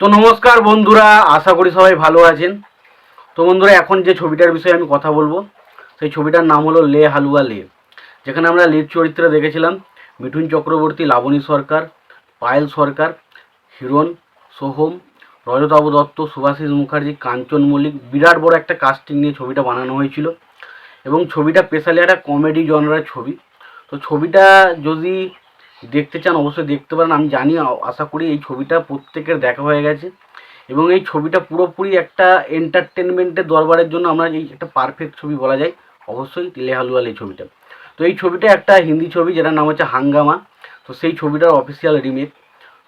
তো নমস্কার বন্ধুরা, আশা করি সবাই ভালো আছেন। তো বন্ধুরা, এখন যে ছবিটার বিষয়ে আমি কথা বলবো সেই ছবিটার নাম হলো লে হালুয়া লে, যেখানে আমরা লিড চরিত্রে দেখেছিলাম মিঠুন চক্রবর্তী, লাবণী সরকার, পায়েল সরকার, হিরণ, সোহম, রজতাভ দত্ত, সুভাষিস মুখার্জি, কাঞ্চন মল্লিক। বিরাট বড় একটা কাস্টিং নিয়ে ছবিটা বানানো হয়েছিল এবং ছবিটা স্পেশালি একটা কমেডি জনরার ছবি। তো ছবিটা যদি দেখতে চান অবশ্যই দেখতে পারেন। আমি জানি, আশা করি এই ছবিটা প্রত্যেকের দেখা হয়ে গেছে এবং এই ছবিটা পুরোপুরি একটা এন্টারটেনমেন্টের দরবারের জন্য আমরা এই একটা পারফেক্ট ছবি বলা যায় অবশ্যই লে হালুয়াল এই ছবিটা। তো এই ছবিটা একটা হিন্দি ছবি যেটার নাম হচ্ছে হাঙ্গামা। তো সেই ছবিটার অফিসিয়াল রিমেক।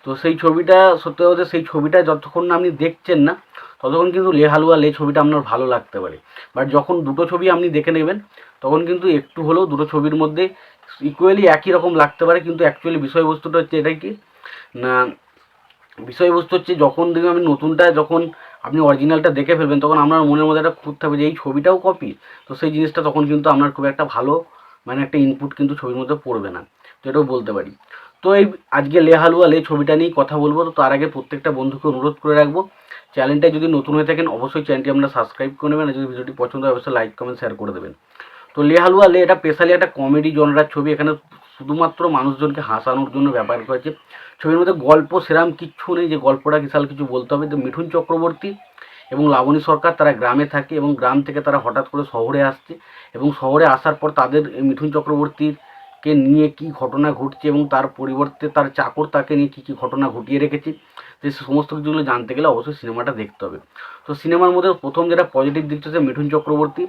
তো সেই ছবিটা সত্যি বলতে সেই ছবিটা যতক্ষণ না আপনি দেখছেন না ততক্ষণ কিন্তু লে হালুয়া লে ছবিটা আপনার ভালো লাগতে পারে। বাট যখন দুটো ছবি আপনি দেখে নেবেন তখন কিন্তু একটু হলেও দুটো ছবির মধ্যে ইকুয়ালি একই রকম লাগতে পারে, কিন্তু অ্যাকচুয়ালি বিষয়বস্তুটা হচ্ছে এটাই কি না, বিষয়বস্তু হচ্ছে যখন দেখবেন আপনি নতুনটা যখন আপনি অরিজিনালটা দেখে ফেলবেন তখন আপনার মনের মধ্যে একটা খুঁত থাকবে যে এই ছবিটাও কপি। তো সেই জিনিসটা তখন কিন্তু আপনার খুব একটা ভালো মানে একটা ইনপুট কিন্তু ছবির মধ্যে পড়বে না, তো এটাও বলতে পারি। তো এই আজকে লে হালুয়া লে ছবিটা নিয়েই কথা বলবো। তো তার আগে প্রত্যেকটা বন্ধুকে অনুরোধ করে রাখবো, চ্যানেলটায় যদি নতুন হয়ে থাকেন অবশ্যই চ্যানেলটি আপনারা সাবস্ক্রাইব করে নেবেন, আর যদি ভিডিওটি পছন্দ হয় অবশ্যই লাইক কমেন্ট শেয়ার করে দেবেন। তো লে হালুয়া লে এটা স্পেশালি একটা কমেডি জনরার ছবি। এখানে শুধুমাত্র মানুষজনকে হাসানোর জন্য ব্যাপার করেছে। ছবির মধ্যে গল্প সেরাম কিচ্ছু নেই যে গল্পটা বিশাল কিছু বলতে হবে। তো মিঠুন চক্রবর্তী এবং লাবণী সরকার তারা গ্রামে থাকে এবং গ্রাম থেকে তারা হঠাৎ করে শহরে আসছে এবং শহরে আসার পর তাদের মিঠুন চক্রবর্তীকে নিয়ে কি ঘটনা ঘটছে এবং তার পরিবর্তে তার চাকর তাকে নিয়ে কী কী ঘটনা ঘটিয়ে রেখেছে, তো সমস্ত কিছুগুলো জানতে গেলে অবশ্যই সিনেমাটা দেখতে হবে। তো সিনেমার মধ্যে প্রথম যেটা পজিটিভ দিক হচ্ছে মিঠুন চক্রবর্তী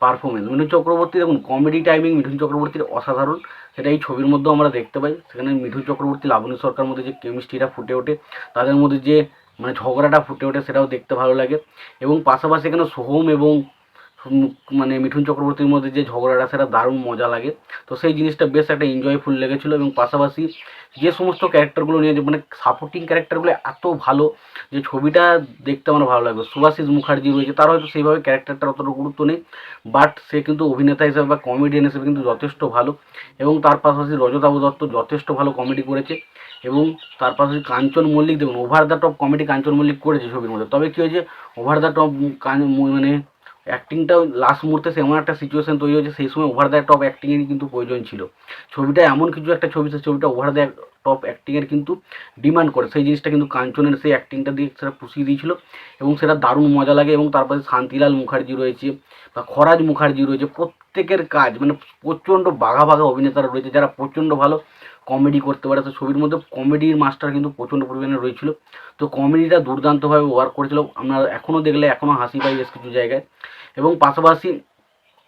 পারফরমেন্স। মিঠুন চক্রবর্তী দেখুন, কমেডি টাইমিং মিঠুন চক্রবর্তীর অসাধারণ, সেটা এই ছবির মধ্যেও আমরা দেখতে পাই। সেখানে মিঠুন চক্রবর্তী লাবণী সরকার মধ্যে যে কেমিস্ট্রিটা ফুটে ওঠে, তাদের মধ্যে যে মানে ঝগড়াটা ফুটে ওঠে সেটাও দেখতে ভালো লাগে। এবং পাশাপাশি এখানে সোহম এবং মানে মিঠুন চক্রবর্তীর মধ্যে যে ঝগড়াটা সেটা দারুণ মজা লাগে। তো সেই জিনিসটা বেশ একটা এনজয়ফুল লেগেছিলো এবং পাশাপাশি যে সমস্ত ক্যারেক্টারগুলো নিয়ে মানে সাপোর্টিং ক্যারেক্টারগুলো এত ভালো যে ছবিটা দেখতে আমার ভালো লাগবে। সুভাষিস মুখার্জি রয়েছে, তার হয়তো সেইভাবে ক্যারেক্টারটার অতটা গুরুত্ব নেই, বাট সে কিন্তু অভিনেতা হিসেবে বা কমেডিয়ান হিসেবে কিন্তু যথেষ্ট ভালো। এবং তার পাশাপাশি রজতাভ দত্ত যথেষ্ট ভালো কমেডি করেছে এবং তার পাশাপাশি কাঞ্চন মল্লিক দেখুন ওভার দ্য টপ কমেডি কাঞ্চন মল্লিক করেছে ছবির মধ্যে। তবে কী হয়েছে, ওভার দ্য টপ মানে অ্যাক্টিংটাও লাস্ট মুহূর্তে এমন একটা সিচুয়েশন তৈরি হয়েছে, সেই সময় ওভার দ্য টপ অ্যাক্টিংয়েরই কিন্তু প্রয়োজন ছিল। ছবিটা এমন কিছু একটা ছবি, সেই ছবিটা ওভার দ্য টপ অ্যাক্টিংয়ের কিন্তু ডিমান্ড করে। সেই জিনিসটা কিন্তু কাঞ্চনের সেই অ্যাক্টিংটা দিয়ে সেটা পুষিয়ে দিয়েছিল এবং সেটা দারুণ মজা লাগে। এবং তারপরে শান্তিলাল মুখার্জি রয়েছে বা খরাজ মুখার্জি রয়েছে, প্রত্যেকের কাজ মানে প্রচণ্ড বাঘা বাঘা অভিনেতারা রয়েছে যারা প্রচণ্ড ভালো কমেডি করতে পারে। তো ছবির মধ্যে কমেডির মাস্টার কিন্তু প্রচণ্ড পরিমাণে রয়েছিল। তো কমেডিটা দুর্দান্তভাবে ওয়ার্ক করেছিল, আমরা এখনও দেখলে এখনও হাসি পাই বেশ কিছু জায়গায়। এবং পাশাপাশি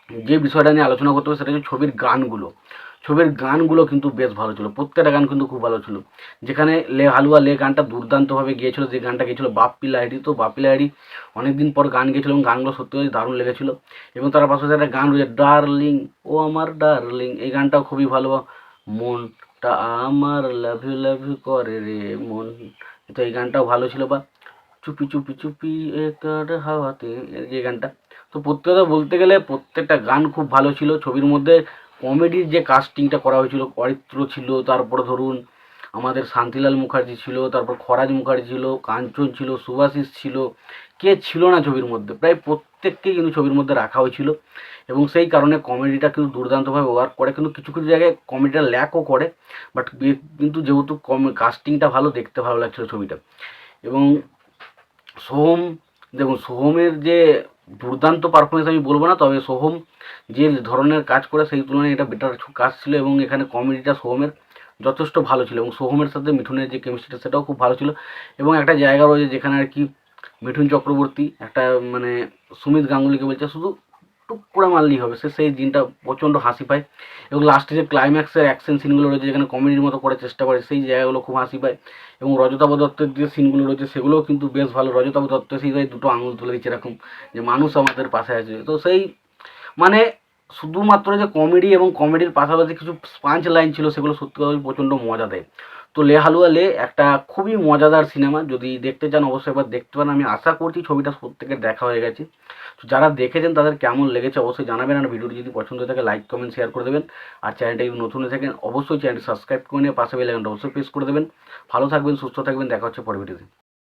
যে বিষয়টা নিয়ে আলোচনা করতে হবে সেটা হচ্ছে ছবির গানগুলো। ছবির গানগুলো কিন্তু বেশ ভালো ছিল, প্রত্যেকটা গান কিন্তু খুব ভালো ছিল। যেখানে লে হালুয়া লে গানটা দুর্দান্তভাবে গিয়েছিল, যে গানটা গিয়েছিল বাপ্পি লাহিড়ী। তো বাপ্পি লাহিড়ী অনেকদিন পর গান গিয়েছিল এবং গানগুলো সত্যি দারুণ লেগেছিল। এবং তার পাশাপাশি একটা গান রয়েছে ডার্লিং ও আমার ডার্লিং, এই গানটাও খুবই ভালো। মনটা আমার লাভ ইউ করে রে মন, তো এই গানটাও ভালো ছিল। বা চুপি চুপি চুপি একার হাওয়াতে, যে গানটা, তো প্রত্যেকটা বলতে গেলে প্রত্যেকটা গান খুব ভালো ছিল। ছবির মধ্যে কমেডির যে কাস্টিংটা করা হয়েছিল, অরিত্র ছিল, তারপরে ধরুন আমাদের শান্তিলাল মুখার্জি ছিল, তারপর খরাজ মুখার্জি ছিল, কাঞ্চন ছিল, সুভাষিস ছিল, কে ছিল না ছবির মধ্যে, প্রায় প্রত্যেককে কিন্তু ছবির মধ্যে রাখা হয়েছিল। এবং সেই কারণে কমেডিটা কিন্তু দুর্দান্তভাবে ওয়ার্ক করে, কিন্তু কিছু কিছু জায়গায় কমেডিটা ল্যাকও করে। বাট কিন্তু যেহেতু কাস্টিংটা ভালো, দেখতে ভালো লাগছিল ছবিটা। এবং সোহম, দেখুন সোহমের যে দুর্দান্ত পারফরমেন্স আমি বলবো না, তবে সোহম যে ধরনের কাজ করে সেই তুলনায় এটা বেটার কাজ ছিল এবং এখানে কমেডিটা সোহমের যথেষ্ট ভালো ছিল। এবং সোহমের সাথে মিঠুনের যে কেমিস্ট্রিটা সেটাও খুব ভালো ছিল। এবং একটা জায়গা রয়েছে যেখানে আর কি মিঠুন চক্রবর্তী একটা মানে সুমিত গাঙ্গুলিকে বলছে শুধু টুক করে মারলেই হবে, সে সেই দিনটা প্রচণ্ড হাসি পায়। এবং লাস্টে যে ক্লাইম্যাক্সের অ্যাকশন সিনগুলো রয়েছে যেখানে কমেডির মতো করার চেষ্টা করে, সেই জায়গাগুলো খুব হাসি পায়। এবং রজতাভ দত্তের যে সিনগুলো রয়েছে সেগুলোও কিন্তু বেশ ভালো। রজতাভ দত্ত সেই দুটো আঙুল তুলে দিচ্ছে এরকম যে মানুষ আমাদের পাশে আছে। তো সেই মানে শুধুমাত্র যে কমেডি এবং কমেডির পাশাপাশি কিছু পাঞ্চ লাইন ছিল সেগুলো সত্যি প্রচণ্ড মজা দেয়। তো লে হালুয়া লে একটা খুবই মজাদার সিনেমা, যদি দেখতে চান অবশ্যই একবার দেখতে পারেন। আমি আশা করছি ছবিটা প্রত্যেকের দেখা হয়ে গেছে। তো যারা দেখেছেন তাদের কেমন লেগেছে অবশ্যই জানাবেন, আর ভিডিওটি যদি পছন্দ হয়ে থাকে লাইক কমেন্ট শেয়ার করে দেবেন। আর চ্যানেলটা যদি নতুন হয়ে থাকেন অবশ্যই চ্যানেলটি সাবস্ক্রাইব করে নিয়ে পাশে বেল আইকনটা অবশ্যই প্রেস করে দেবেন। ভালো থাকবেন, সুস্থ থাকবেন, দেখা হচ্ছে পরের ভিডিওতে।